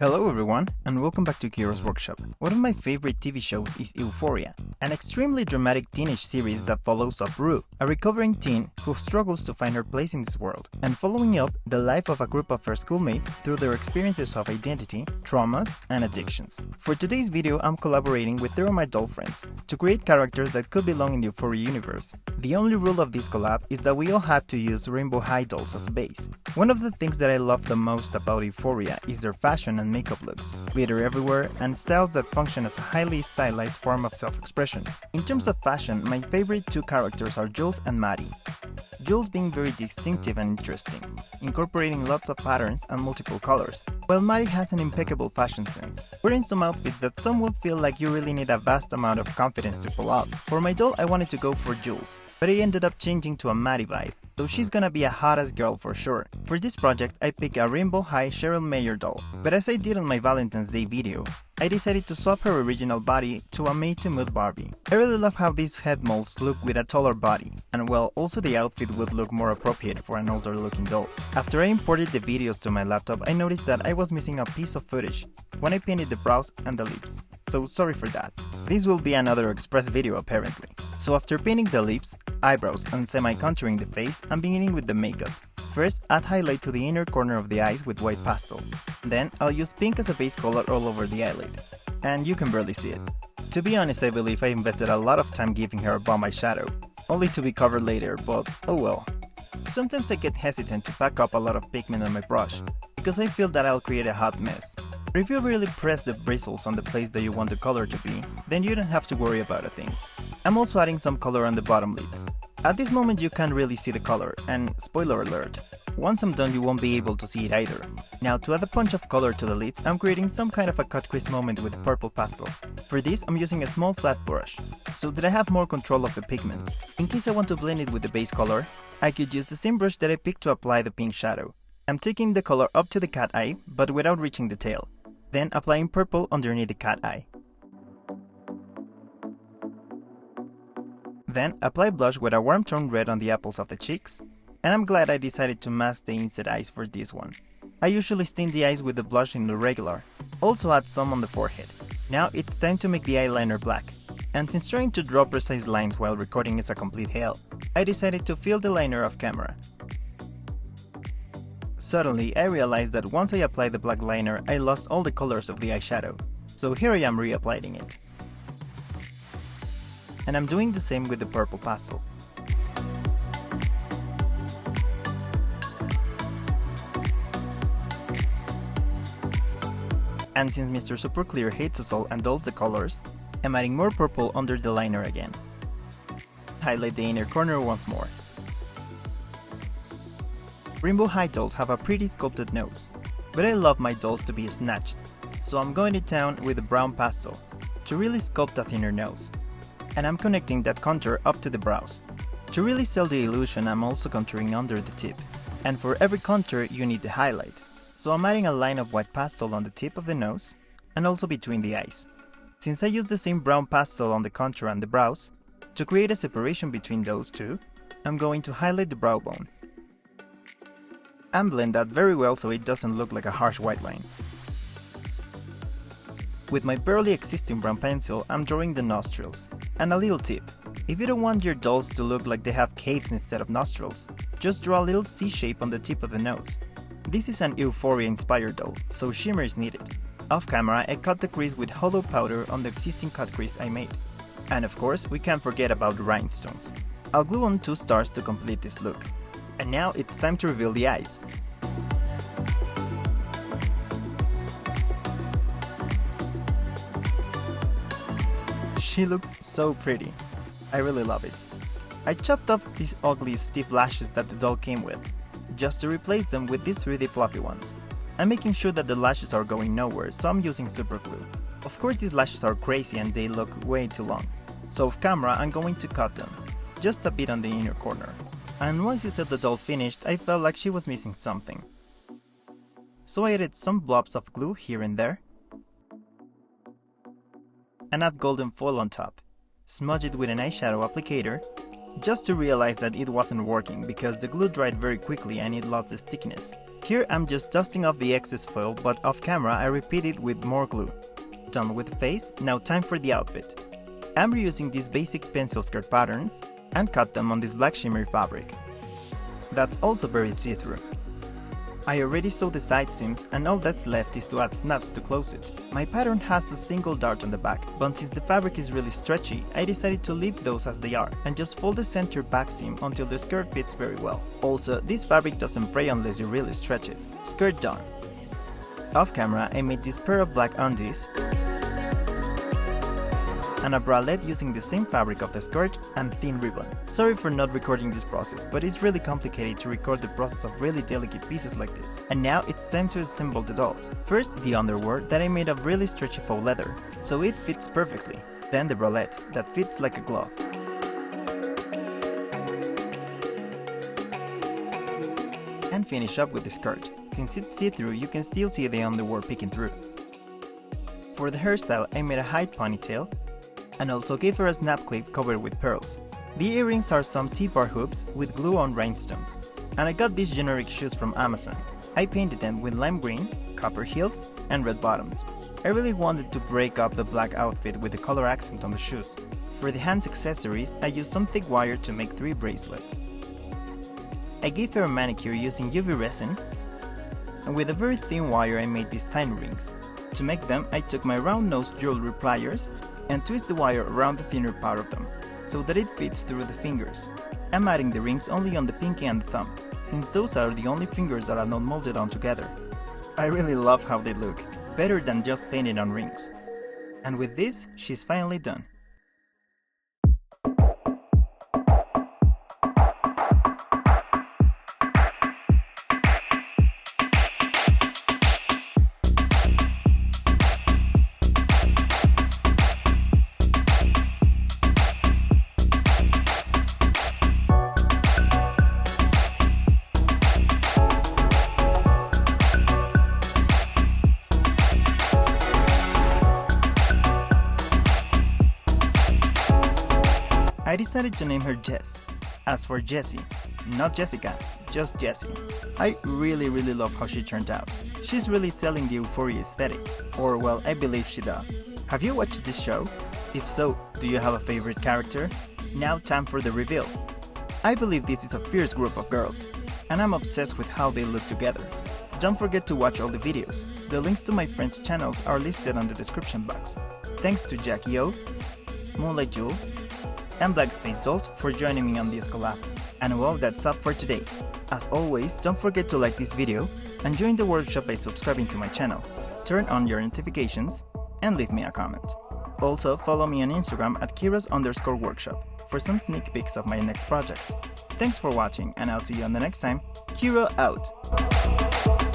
Hello everyone, and welcome back to Kiro's Workshop. One of my favorite TV shows is Euphoria, an extremely dramatic teenage series that follows up Rue, a recovering teen who struggles to find her place in this world, and following up the life of a group of her schoolmates through their experiences of identity, traumas, and addictions. For today's video, I'm collaborating with 3 of my doll friends to create characters that could belong in the Euphoria universe. The only rule of this collab is that we all had to use rainbow high dolls as a base. One of the things that I love the most about Euphoria is their fashion and makeup looks, glitter everywhere, and styles that function as a highly stylized form of self-expression. In terms of fashion, my favorite 2 characters are Jules and Maddie. Jules being very distinctive and interesting, incorporating lots of patterns and multiple colors, while Maddie has an impeccable fashion sense, wearing some outfits that some would feel like you really need a vast amount of confidence to pull off. For my doll, I wanted to go for Jules, but I ended up changing to a Maddie vibe, so she's gonna be a hot-ass girl for sure. For this project, I picked a rainbow high Sheryl Meyer doll, but as I did on my Valentine's Day video, I decided to swap her original body to a made-to-mood Barbie. I really love how these head molds look with a taller body, and well, also the outfit would look more appropriate for an older looking doll. After I imported the videos to my laptop, I noticed that I was missing a piece of footage when I painted the brows and the lips, so sorry for that. This will be another express video apparently. So after painting the lips, eyebrows, and semi-contouring the face, I'm beginning with the makeup. First, add highlight to the inner corner of the eyes with white pastel. Then, I'll use pink as a base color all over the eyelid. And you can barely see it. To be honest, I believe I invested a lot of time giving her a bomb eyeshadow, only to be covered later, but oh well. Sometimes I get hesitant to pack up a lot of pigment on my brush, because I feel that I'll create a hot mess. But if you really press the bristles on the place that you want the color to be, then you don't have to worry about a thing. I'm also adding some color on the bottom lids. At this moment you can't really see the color, and spoiler alert, once I'm done you won't be able to see it either. Now to add a punch of color to the lids, I'm creating some kind of a cut crease moment with purple pastel. For this I'm using a small flat brush, so that I have more control of the pigment. In case I want to blend it with the base color, I could use the same brush that I picked to apply the pink shadow. I'm taking the color up to the cat eye, but without reaching the tail. Then applying purple underneath the cat eye. Then apply blush with a warm tone red on the apples of the cheeks, and I'm glad I decided to mask the inset eyes for this one. I usually stain the eyes with the blush in the regular, also add some on the forehead. Now it's time to make the eyeliner black, and since trying to draw precise lines while recording is a complete hell, I decided to fill the liner off camera. Suddenly I realized that once I applied the black liner I lost all the colors of the eyeshadow, so here I am reapplying it. And I'm doing the same with the purple pastel. And since Mr. Super Clear hates us all and dulls the colors, I'm adding more purple under the liner again. Highlight the inner corner once more. Rainbow high dolls have a pretty sculpted nose, but I love my dolls to be snatched, so I'm going to town with the brown pastel to really sculpt a thinner nose. And I'm connecting that contour up to the brows. To really sell the illusion, I'm also contouring under the tip, and for every contour you need the highlight, so I'm adding a line of white pastel on the tip of the nose and also between the eyes. Since I use the same brown pastel on the contour and the brows, to create a separation between those two, I'm going to highlight the brow bone and blend that very well so it doesn't look like a harsh white line. With my barely existing brown pencil, I'm drawing the nostrils. And a little tip, if you don't want your dolls to look like they have caves instead of nostrils, just draw a little C shape on the tip of the nose. This is an Euphoria inspired doll, so shimmer is needed. Off camera, I cut the crease with hollow powder on the existing cut crease I made. And of course, we can't forget about the rhinestones. I'll glue on 2 stars to complete this look. And now it's time to reveal the eyes. She looks so pretty. I really love it. I chopped off these ugly stiff lashes that the doll came with, just to replace them with these really fluffy ones. I'm making sure that the lashes are going nowhere, so I'm using super glue. Of course these lashes are crazy and they look way too long, so off camera I'm going to cut them, just a bit on the inner corner. And once I saw the doll finished, I felt like she was missing something. So I added some blobs of glue here and there, and add golden foil on top. Smudge it with an eyeshadow applicator, just to realize that it wasn't working because the glue dried very quickly and it lost its thickness. Here I'm just dusting off the excess foil, but off camera I repeat it with more glue. Done with the face, now time for the outfit. I'm reusing these basic pencil skirt patterns and cut them on this black shimmery fabric. That's also very see-through. I already sewed the side seams and all that's left is to add snaps to close it. My pattern has a single dart on the back, but since the fabric is really stretchy, I decided to leave those as they are and just fold the center back seam until the skirt fits very well. Also, this fabric doesn't fray unless you really stretch it. Skirt done. Off camera, I made this pair of black undies and a bralette using the same fabric of the skirt and thin ribbon. Sorry for not recording this process, but it's really complicated to record the process of really delicate pieces like this. And now it's time to assemble the doll. First, the underwear that I made of really stretchy faux leather, so it fits perfectly. Then the bralette that fits like a glove. And finish up with the skirt. Since it's see-through, you can still see the underwear peeking through. For the hairstyle, I made a high ponytail and also gave her a snap clip covered with pearls. The earrings are some T-bar hoops with glue-on rhinestones. And I got these generic shoes from Amazon. I painted them with lime green, copper heels, and red bottoms. I really wanted to break up the black outfit with the color accent on the shoes. For the hands accessories, I used some thick wire to make 3 bracelets. I gave her a manicure using UV resin, and with a very thin wire I made these tiny rings. To make them, I took my round-nosed jewelry pliers and twist the wire around the thinner part of them, so that it fits through the fingers. I'm adding the rings only on the pinky and the thumb, since those are the only fingers that are not molded on together. I really love how they look, better than just painted on rings. And with this, she's finally done. I decided to name her Jess, as for Jessie, not Jessica, just Jessie. I really love how she turned out. She's really selling the Euphoria aesthetic, or well, I believe she does. Have you watched this show? If so, do you have a favorite character? Now time for the reveal. I believe this is a fierce group of girls, and I'm obsessed with how they look together. Don't forget to watch all the videos. The links to my friends' channels are listed on the description box. Thanks to Jackie O, Moonlight Jewel, and Black Space Dolls for joining me on this collab. And well, that's up for today. As always, don't forget to like this video and join the workshop by subscribing to my channel, turn on your notifications, and leave me a comment. Also, follow me on Instagram at Kiros_workshop for some sneak peeks of my next projects. Thanks for watching, and I'll see you on the next time. Kiro out!